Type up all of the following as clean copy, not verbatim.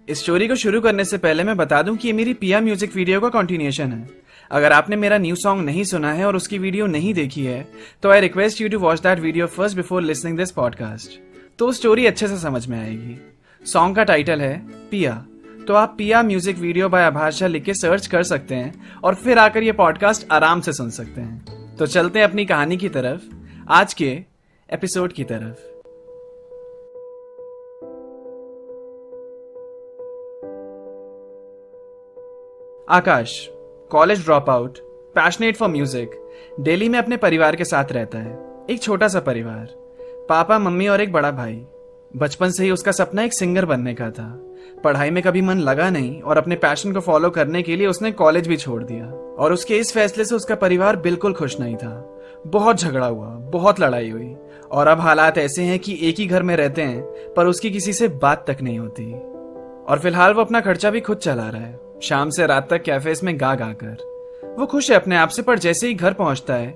इस स्टोरी को शुरू करने से पहले मैं बता दूं कि ये मेरी पिया म्यूजिक वीडियो का कंटिन्यूएशन है। अगर आपने मेरा न्यू सॉन्ग नहीं सुना है और उसकी वीडियो नहीं देखी है तो I request you to watch that video first before listening this podcast, तो स्टोरी अच्छे से समझ में आएगी। सॉन्ग का टाइटल है पिया, तो आप पिया म्यूजिक वीडियो बाय आभास झा लिख के सर्च कर सकते हैं और फिर आकर ये पॉडकास्ट आराम से सुन सकते हैं। तो चलते हैं अपनी कहानी की तरफ, आज के एपिसोड की तरफ। Akash college drop out, passionate for music, Delhi में अपने परिवार के साथ रहता है। एक छोटा सा परिवार, पापा मम्मी और एक बड़ा भाई। बचपन से ही उसका सपना एक सिंगर बनने का था। पढ़ाई में कभी मन लगा नहीं और अपने पैशन को फॉलो करने के लिए उसने कॉलेज भी छोड़ दिया। और उसके इस फैसले से उसका परिवार बिल्कुल खुश नहीं था। बहुत झगड़ा हुआ, बहुत लड़ाई हुई और अब हालात ऐसे हैं कि एक ही घर में रहते हैं पर उसकी किसी से बात तक नहीं होती। और फिलहाल वो अपना खर्चा भी खुद चला रहा है, शाम से रात तक कैफेज में गा गा कर। वो खुश है अपने आप से, पर जैसे ही घर पहुंचता है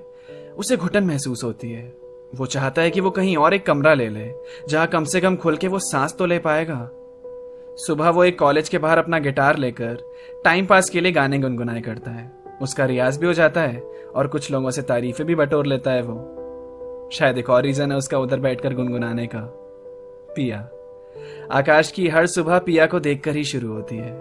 उसे घुटन महसूस होती है। वो चाहता है कि वो कहीं और एक कमरा ले ले जहां कम से कम खुल के वो सांस तो ले पाएगा। सुबह वो एक कॉलेज के बाहर अपना गिटार लेकर टाइम पास के लिए गाने गुनगुनाए करता है। उसका रियाज भी हो जाता है और कुछ लोगों से तारीफें भी बटोर लेता है। वो शायद एक और रीजन है उसका उधर बैठकर गुनगुनाने का। पिया। आकाश की हर सुबह पिया को देखकर ही शुरू होती है।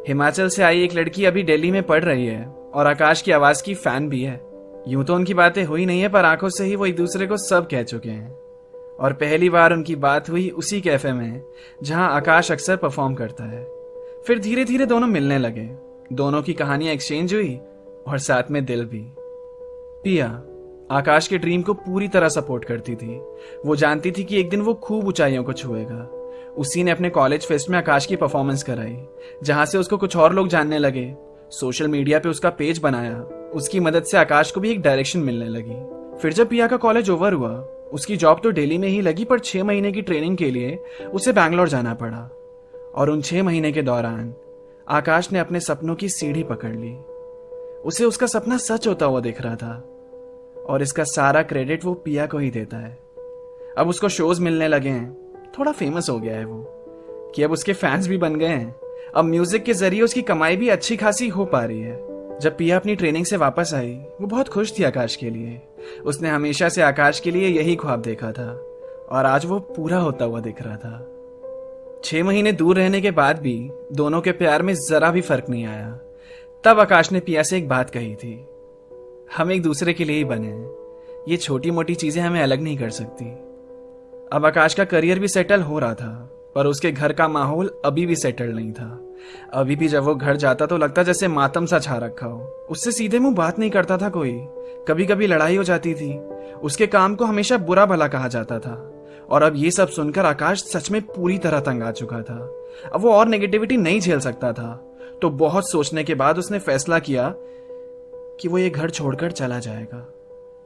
हिमाचल से आई एक लड़की अभी दिल्ली में पढ़ रही है और आकाश की आवाज की फैन भी है। यूं तो उनकी बातें हुई नहीं है पर आंखों से ही वो एक दूसरे को सब कह चुके हैं। और पहली बार उनकी बात हुई उसी कैफे में जहां आकाश अक्सर परफॉर्म करता है। फिर धीरे धीरे दोनों मिलने लगे, दोनों की कहानियां एक्सचेंज हुई और साथ में दिल भी। पिया आकाश के ड्रीम को पूरी तरह सपोर्ट करती थी। वो जानती थी कि एक दिन वो खूब ऊंचाइयों को छुएगा। उसी ने अपने कॉलेज फेस्ट में आकाश की परफॉर्मेंस कराई, जहां से उसको कुछ और लोग जानने लगे। सोशल मीडिया पे उसका पेज बनाया। उसकी मदद से आकाश को भी एक डायरेक्शन मिलने लगी। फिर जब पिया का कॉलेज ओवर हुआ, उसकी जॉब तो दिल्ली में ही लगी पर 6 महीने की ट्रेनिंग के लिए उसे बैंगलोर जाना पड़ा। और उन 6 महीने के दौरान आकाश ने अपने सपनों की सीढ़ी पकड़ ली। उसे उसका सपना सच होता हुआ दिख रहा था और इसका सारा क्रेडिट वो पिया को ही देता है। अब उसको शोज मिलने लगे हैं, थोड़ा फेमस हो गया है वो कि अब उसके फैंस भी बन गए हैं। अब म्यूजिक के जरिए उसकी कमाई भी अच्छी खासी हो पा रही है। जब पिया अपनी ट्रेनिंग से वापस आई वो बहुत खुश थी आकाश के लिए। उसने हमेशा से आकाश के लिए यही ख्वाब देखा था और आज वो पूरा होता हुआ दिख रहा था। 6 महीने दूर रहने के बाद भी दोनों के प्यार में जरा भी फर्क नहीं आया। तब आकाश ने पिया से एक बात कही थी, हम एक दूसरे के लिए ही बने हैं, ये छोटी मोटी चीजें हमें अलग नहीं कर सकती। अब आकाश का करियर भी सेटल हो रहा था पर उसके घर का माहौल अभी भी सेटल नहीं था। अभी भी जब वो घर जाता तो लगता जैसे मातम सा छा रखा हो। उससे सीधे मुंह बात नहीं करता था कोई, कभी कभी लड़ाई हो जाती थी। उसके काम को हमेशा बुरा भला कहा जाता था। और अब ये सब सुनकर आकाश सच में पूरी तरह तंग आ चुका था। अब वो और नेगेटिविटी नहीं झेल सकता था। तो बहुत सोचने के बाद उसने फैसला किया कि वो ये घर छोड़कर चला जाएगा,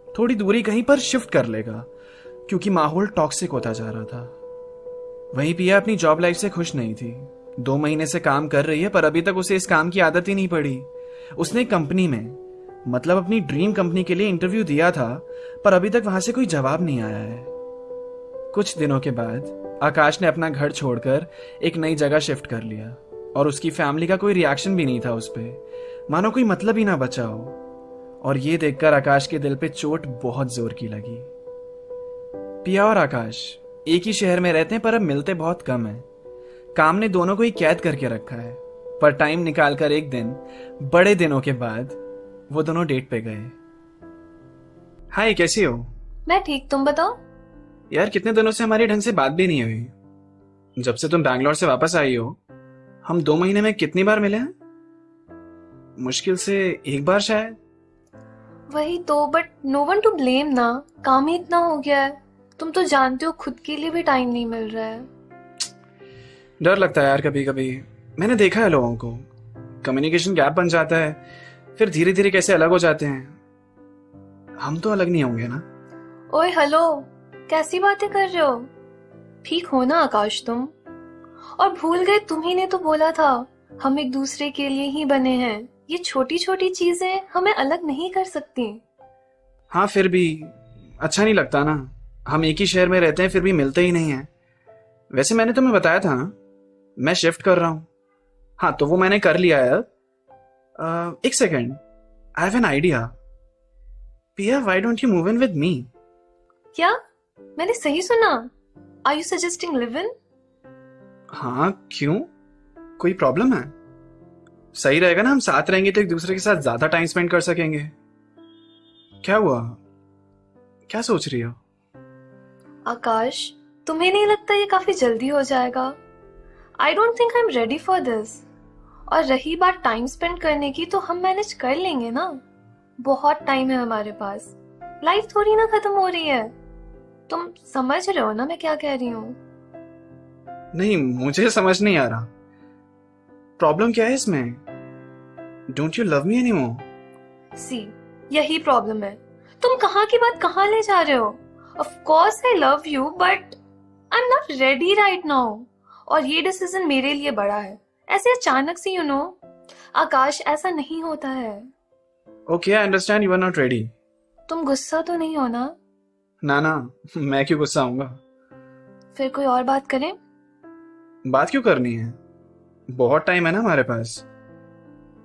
थोड़ी दूरी कहीं पर शिफ्ट कर लेगा, क्योंकि माहौल टॉक्सिक होता जा रहा था। वहीं पिया अपनी जॉब लाइफ से खुश नहीं थी। 2 महीने से काम कर रही है पर अभी तक उसे इस काम की आदत ही नहीं पड़ी। उसने कंपनी में, मतलब अपनी ड्रीम कंपनी के लिए इंटरव्यू दिया था पर अभी तक वहां से कोई जवाब नहीं आया है। कुछ दिनों के बाद आकाश ने अपना घर छोड़कर एक नई जगह शिफ्ट कर लिया और उसकी फैमिली का कोई रिएक्शन भी नहीं था उस पर, मानो कोई मतलब ही ना बचा हो। और ये देखकर आकाश के दिल पे चोट बहुत जोर की लगी। पिया और आकाश एक ही शहर में रहते हैं पर अब मिलते बहुत कम है। काम ने दोनों को ही कैद करके रखा है। पर टाइम निकालकर एक दिन, बड़े दिनों के बाद, वो दोनों डेट पे गए। हाय, कैसी हो? मैं ठीक, तुम बताओ। यार कितने दिनों से हमारी ढंग से बात भी नहीं हुई। जब से तुम बैंगलोर से वापस आई हो, हम 2 महीने में कितनी बार मिले हैं? मुश्किल से 1 बार शायद। वही तो, but no one to blame ना, काम ही इतना हो गया है। तुम तो जानते हो खुद के लिए भी टाइम नहीं मिल रहा है। डर लगता है यार कभी कभी। मैंने देखा है लोगों को, कम्युनिकेशन गैप बन जाता है, फिर धीरे धीरे कैसे अलग हो जाते हैं। हम तो अलग नहीं होंगे ना? ओए हेलो, कैसी बातें कर रहे हो? ठीक हो ना आकाश तुम? और भूल गए, तुम्ही ने तो बोला था हम एक दूसरे के लिए ही बने हैं। ये छोटी छोटी चीजें हमें अलग नहीं कर सकती। हाँ, फिर भी अच्छा नहीं लगता ना। हम एक ही शहर में रहते हैं फिर भी मिलते ही नहीं हैं। वैसे मैंने तुम्हें बताया था ना, मैं शिफ्ट कर रहा हूँ। हाँ तो वो मैंने कर लिया है। एक second, I have an idea. Piya, why don't you move in with me? क्या? मैंने सही सुना? Are you suggesting live in? हाँ, क्यों? कोई प्रॉब्लम है? सही रहेगा ना, हम साथ रहेंगे तो एक दूसरे के साथ ज्यादा टाइम स्पेंड कर सकेंगे। क्या हुआ? क्या सोच रही हो? आकाश, तुम्हें नहीं लगता ये काफी जल्दी हो जाएगा? I don't think I am ready for this. और रही बात टाइम स्पेंड करने की, तो हम मैनेज कर लेंगे ना। बहुत टाइम है हमारे पास। लाइफ थोड़ी ना खत्म हो रही है। तुम समझ रहे हो ना मैं क्या कह रही हूँ? नहीं, मुझे समझ नहीं आ रहा। प्रॉब्लम क्या है इसमें? Don't you love me anymore? See, यही प्रॉब्लम है। तुम कहाँ की बात कहाँ ले जा रहे हो? Of course I love you, but I am not ready right now. और ये डिसीजन मेरे लिए बड़ा है, ऐसे अचानक से, आकाश, ऐसा नहीं होता है। Okay, I understand you are not ready. तुम गुस्सा तो नहीं हो ना? ना ना, मैं क्यों गुस्सा आऊंगा? फिर कोई और बात करें? बात क्यों करनी है? बहुत टाइम है ना हमारे पास।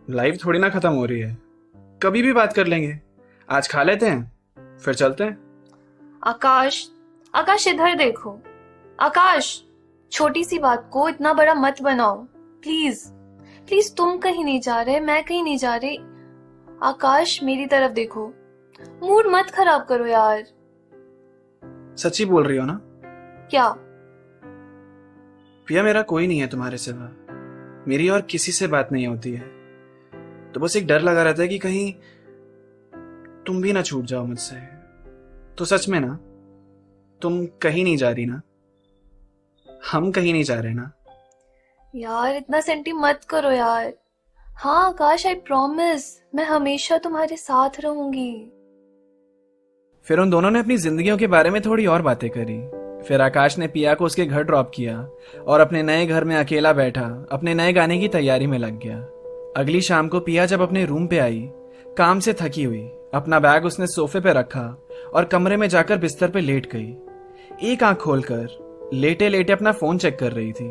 लाइफ थोड़ी ना खत्म हो रही है, कभी भी बात कर लेंगे। आज खा लेते हैं, फिर चलते हैं। आकाश, आकाश इधर देखो। आकाश, छोटी सी बात को इतना बड़ा मत बनाओ, प्लीज। प्लीज, तुम कहीं नहीं जा रहे, मैं कहीं नहीं जा रही। आकाश, मेरी तरफ देखो। मूड मत खराब करो यार। सच्ची बोल रही हो ना? क्या? पिया, मेरा कोई नहीं है तुम्हारे सिवा। मेरी और किसी से बात नहीं होती है। तो बस एक डर लगा रहता है कि कहीं तुम भी ना छूट जाओ मुझसे। तो सच में ना, तुम कहीं नहीं जा रही ना? हम कहीं नहीं जा रहे ना? यार इतना सेंटी मत करो यार। हाँ आकाश, आई प्रॉमिस, मैं हमेशा तुम्हारे साथ रहूंगी। फिर उन दोनों ने अपनी जिंदगियों के बारे में थोड़ी और बातें करी। फिर आकाश ने पिया को उसके घर ड्रॉप किया और अपने नए घर में अकेला बैठा अपने नए गाने की तैयारी में लग गया। अगली शाम को पिया जब अपने रूम पे आई, काम से थकी हुई, अपना बैग उसने सोफे पे रखा और कमरे में जाकर बिस्तर पे लेट गई। एक आंख खोलकर लेटे लेटे अपना फोन चेक कर रही थी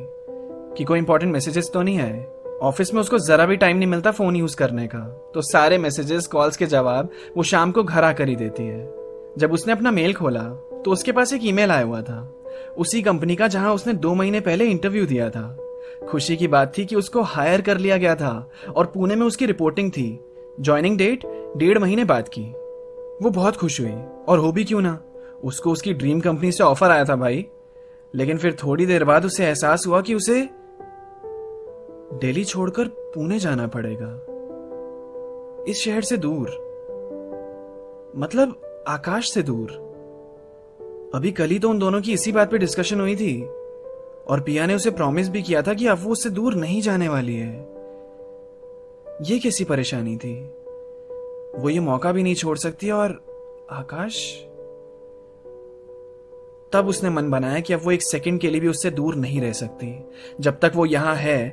कि कोई इंपॉर्टेंट मैसेजेस तो नहीं आए। ऑफिस में उसको जरा भी टाइम नहीं मिलता फोन यूज करने का, तो सारे मैसेजेस कॉल्स के जवाब वो शाम को घर आकर ही देती है। जब उसने अपना मेल खोला तो उसके पास एक ईमेल आया हुआ था, उसी कंपनी का जहां उसने 2 महीने पहले इंटरव्यू दिया था। खुशी की बात थी कि उसको हायर कर लिया गया था और पुणे में उसकी रिपोर्टिंग थी। ज्वाइनिंग डेट 1.5 महीने बाद की। वो बहुत खुश हुई, और हो भी क्यों ना, उसको उसकी ड्रीम कंपनी से ऑफर आया था भाई। लेकिन फिर थोड़ी देर बाद उसे एहसास हुआ कि उसे दिल्ली छोड़कर पुणे जाना पड़ेगा, इस शहर से दूर, मतलब आकाश से दूर। अभी कल ही तो उन दोनों की इसी बात पे डिस्कशन हुई थी और पिया ने उसे प्रॉमिस भी किया था कि अब वो उससे दूर नहीं जाने वाली है। ये कैसी परेशानी थी? वो ये मौका भी नहीं छोड़ सकती। और आकाश, तब उसने मन बनाया कि अब वो एक सेकंड के लिए भी उससे दूर नहीं रह सकती। जब तक वो यहां है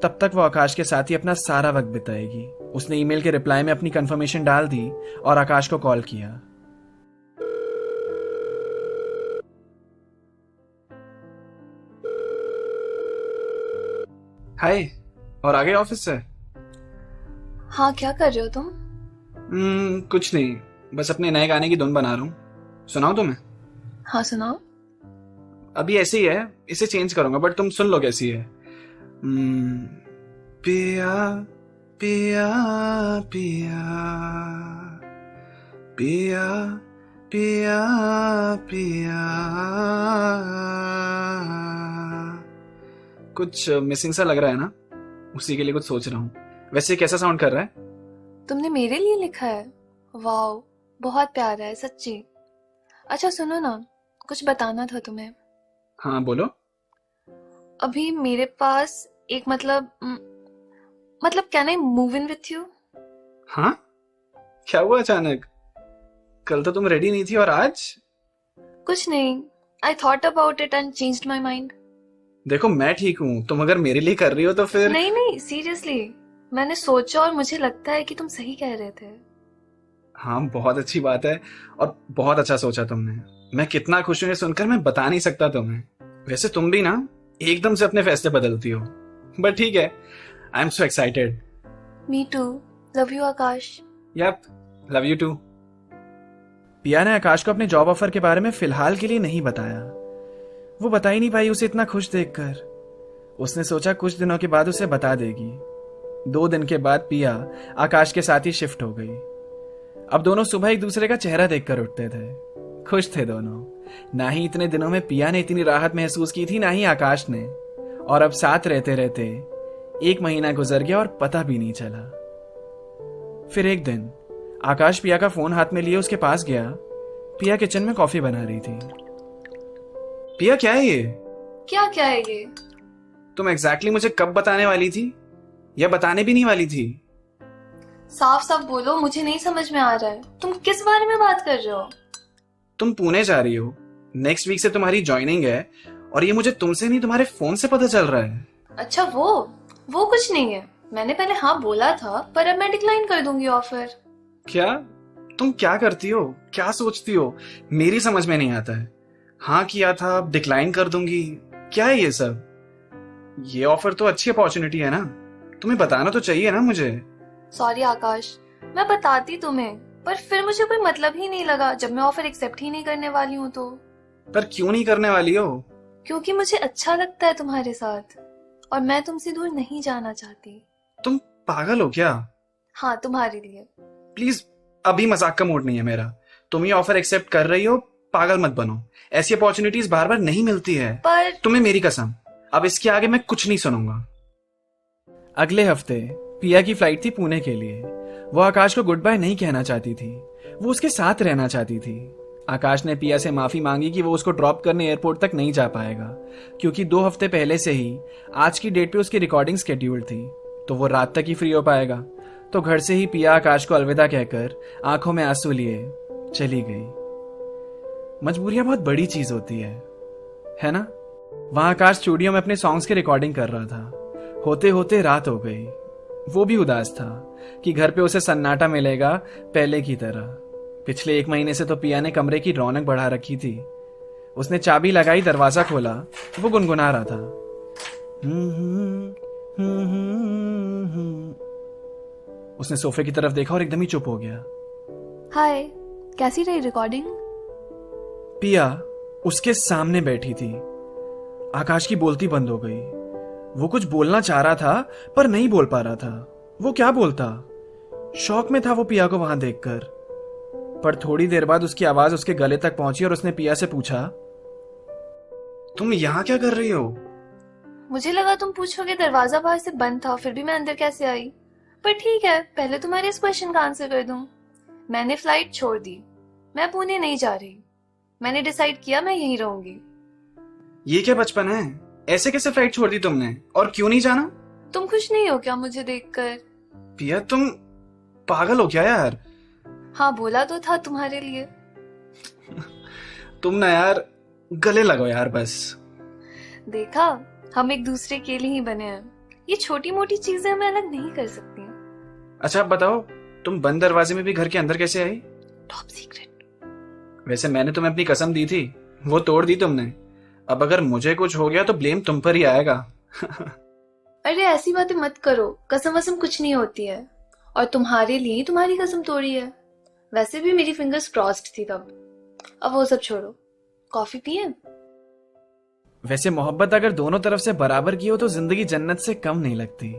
तब तक वो आकाश के साथ ही अपना सारा वक्त बिताएगी। उसने ईमेल के रिप्लाई में अपनी कंफर्मेशन डाल दी और आकाश को कॉल किया। हाय, और आ गए ऑफिस से? हाँ, क्या कर रहे हो तुम? कुछ नहीं, बस अपने नए गाने की धुन बना रहा हूँ। सुनाओ तुम्हें? हाँ सुनाओ। अभी ऐसी ही है, इसे चेंज करूंगा बट तुम सुन लो कैसी है। पिया पिया पिया पिया पिया पिया। कुछ मिसिंग सा लग रहा है ना? उसी के लिए कुछ सोच रहा हूँ। वैसे कैसा साउंड कर रहा है? तुमने मेरे लिए लिखा है? वाओ, बहुत प्यारा है सच्ची। अच्छा सुनो ना, कुछ बताना था तुम्हें। हाँ बोलो। अभी मेरे पास एक मतलब can I move in with you? हाँ, क्या हुआ अचानक? कल तो तुम रेडी नहीं थी और आज? कुछ नहीं, I thought about it and changed my mind. देखो मैं ठीक हूँ, तुम अगर मेरे लिए कर रही हो तो फिर। नहीं नहीं, सीरियसली मैंने सोचा और मुझे लगता है कि तुम सही कह रहे थे। हाँ, बहुत अच्छी बात है और बहुत अच्छा सोचा तुमने। मैं कितना खुश हूँ ये सुनकर, मैं बता नहीं सकता तुम्हें। वैसे तुम भी ना एकदम से अपने फैसले बदलती हो, बट ठीक है, I am so excited. Me too. Love you Akash. Yup, love you too. Piya ने आकाश को अपने जॉब ऑफर के बारे में फिलहाल के लिए नहीं बताया। वो बता ही नहीं पाई उसे इतना खुश देखकर। उसने सोचा कुछ दिनों के बाद उसे बता देगी। 2 दिन के बाद पिया आकाश के साथ ही शिफ्ट हो गई। अब दोनों सुबह एक दूसरे का चेहरा देखकर उठते थे। खुश थे दोनों। ना ही इतने दिनों में पिया ने इतनी राहत महसूस की थी, ना ही आकाश ने। और अब साथ रहते रहते 1 महीना गुजर गया और पता भी नहीं चला। फिर एक दिन आकाश पिया का फोन हाथ में लिए उसके पास गया। पिया किचन में कॉफी बना रही थी। पिया, क्या है ये? क्या है ये? तुम एग्जैक्टली मुझे कब बताने वाली थी, या बताने भी नहीं वाली थी? साफ साफ बोलो, मुझे नहीं समझ में आ रहा है। तुम किस बारे में बात कर रहे हो? तुम पुणे जा रही हो। नेक्स्ट वीक से तुम्हारी ज्वाइनिंग है, और ये मुझे तुमसे नहीं तुम्हारे फोन से पता चल रहा है। अच्छा, वो कुछ नहीं है। मैंने पहले हाँ बोला था, पर अब मैं डिक्लाइन कर दूंगी ऑफर। क्या? तुम क्या करती हो, क्या सोचती हो? मेरी समझ में नहीं आता है। हाँ किया था, अब डिक्लाइन कर दूंगी, क्या है ये सब? ये ऑफर तो अच्छी अपॉर्चुनिटी है ना, तुम्हें बताना तो चाहिए ना मुझे। सॉरी आकाश, मैं बताती तुम्हें, पर फिर मुझे कोई मतलब ही नहीं लगा जब मैं ऑफर एक्सेप्ट ही नहीं करने वाली हूँ तो। पर क्यों नहीं करने वाली हो? क्योंकि मुझे अच्छा लगता है तुम्हारे साथ, और मैं तुमसे दूर नहीं जाना चाहती। तुम पागल हो क्या? हाँ, तुम्हारे लिए। प्लीज, अभी मजाक का मूड नहीं है मेरा। तुम ये ऑफर एक्सेप्ट कर रही हो, पागल मत बनो। ऐसी अपॉर्चुनिटीज बार बार नहीं मिलती है। पर तुम्हें मेरी कसम, अब इसके आगे मैं कुछ नहीं सुनूंगा। अगले हफ्ते पिया की फ्लाइट थी पुणे के लिए। वो आकाश को गुड बाय नहीं कहना चाहती थी, वो उसके साथ रहना चाहती थी। आकाश ने पिया से माफी मांगी कि वो उसको ड्रॉप करने एयरपोर्ट तक नहीं जा पाएगा, क्योंकि 2 हफ्ते पहले से ही आज की डेट पे उसकी रिकॉर्डिंग शेड्यूल थी, तो वो रात तक ही फ्री हो पाएगा। तो घर से ही पिया आकाश को अलविदा कहकर आंखों में आंसू लिए चली गई। मजबूरियां बहुत बड़ी चीज होती है ना? वहां आकाश स्टूडियो में अपने सॉन्ग्स की रिकॉर्डिंग कर रहा था। होते होते रात हो गई। वो भी उदास था कि घर पे उसे सन्नाटा मिलेगा पहले की तरह। पिछले 1 महीने से तो पिया ने कमरे की रौनक बढ़ा रखी थी। उसने चाबी लगाई, दरवाजा खोला, वो गुनगुना रहा था। उसने सोफे की तरफ देखा और एकदम ही चुप हो गया। हाय, कैसी रही रिकॉर्डिंग? पिया उसके सामने बैठी थी। आकाश की बोलती बंद हो गई। वो कुछ बोलना चाह रहा था पर नहीं बोल पा रहा था। वो क्या बोलता? शौक में था वो पिया को वहां देखकर। पर थोड़ी देर बाद उसकी आवाज उसके गले तक पहुंची और उसने पिया से पूछा, तुम यहां क्या कर रही हो? मुझे लगा तुम पूछोगे दरवाजा बाहर से बंद था, फिर भी मैं अंदर कैसे आई। पर ठीक है, पहले तुम्हारे इस क्वेश्चन का आंसर कर दूं। मैंने फ्लाइट छोड़ दी, मैं पुणे नहीं जा रही। मैंने डिसाइड किया मैं यहीं रहूंगी। ये क्या बचपन है? ऐसे कैसे फ्लाइट छोड़ दी तुमने, और क्यों नहीं जाना? तुम खुश नहीं हो क्या मुझे देखकर? पिया, तुम पागल हो क्या यार? हाँ, बोला तो था तुम्हारे लिए। तुम ना यार, गले लगो यार बस। देखा, हम एक दूसरे के लिए ही बने हैं। ये छोटी मोटी चीजें हमें अलग नहीं कर सकती। अच्छा अब बताओ, तुम बंद दरवाजे में भी घर के अंदर कैसे आई? Top secret. वैसे मैंने तुम्हें अपनी कसम दी थी, वो तोड़ दी तुमने। अब अगर मुझे कुछ हो गया तो ब्लेम तुम पर ही आएगा। अरे ऐसी बातें मत करो, कसम वसम कुछ नहीं होती है। और तुम्हारे लिए तुम्हारी कसम तोड़ी है। वैसे भी मेरी फिंगर्स क्रॉस्ड थी तब। अब वो सब छोड़ो, कॉफी पिए? वैसे मोहब्बत अगर दोनों तरफ से बराबर की हो तो जिंदगी जन्नत से कम नहीं लगती।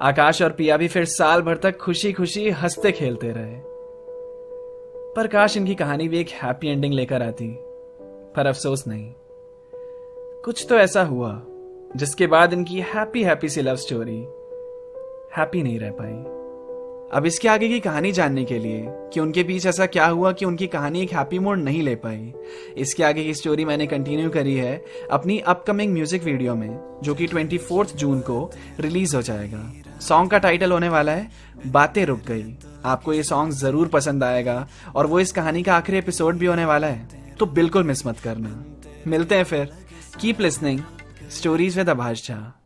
आकाश और पिया भी फिर साल भर तक खुशी खुशी हंसते खेलते रहे। पर काश इनकी कहानी भी एक हैप्पी एंडिंग लेकर आती, पर अफसोस नहीं। कुछ तो ऐसा हुआ जिसके बाद इनकी हैप्पी हैप्पी सी लव स्टोरी हैप्पी नहीं रह पाई। अब इसके आगे की कहानी जानने के लिए कि उनके बीच ऐसा क्या हुआ कि उनकी कहानी एक हैप्पी मोड नहीं ले पाई, इसके आगे की स्टोरी मैंने कंटिन्यू करी है अपनी अपकमिंग म्यूजिक वीडियो में, जो कि 24 जून को रिलीज हो जाएगा। सॉन्ग का टाइटल होने वाला है बातें रुक गई। आपको ये सॉन्ग जरूर पसंद आएगा और वो इस कहानी का आखिरी एपिसोड भी होने वाला है, तो बिल्कुल मिस मत करना। मिलते हैं फिर। Keep listening stories with Abhash Jha.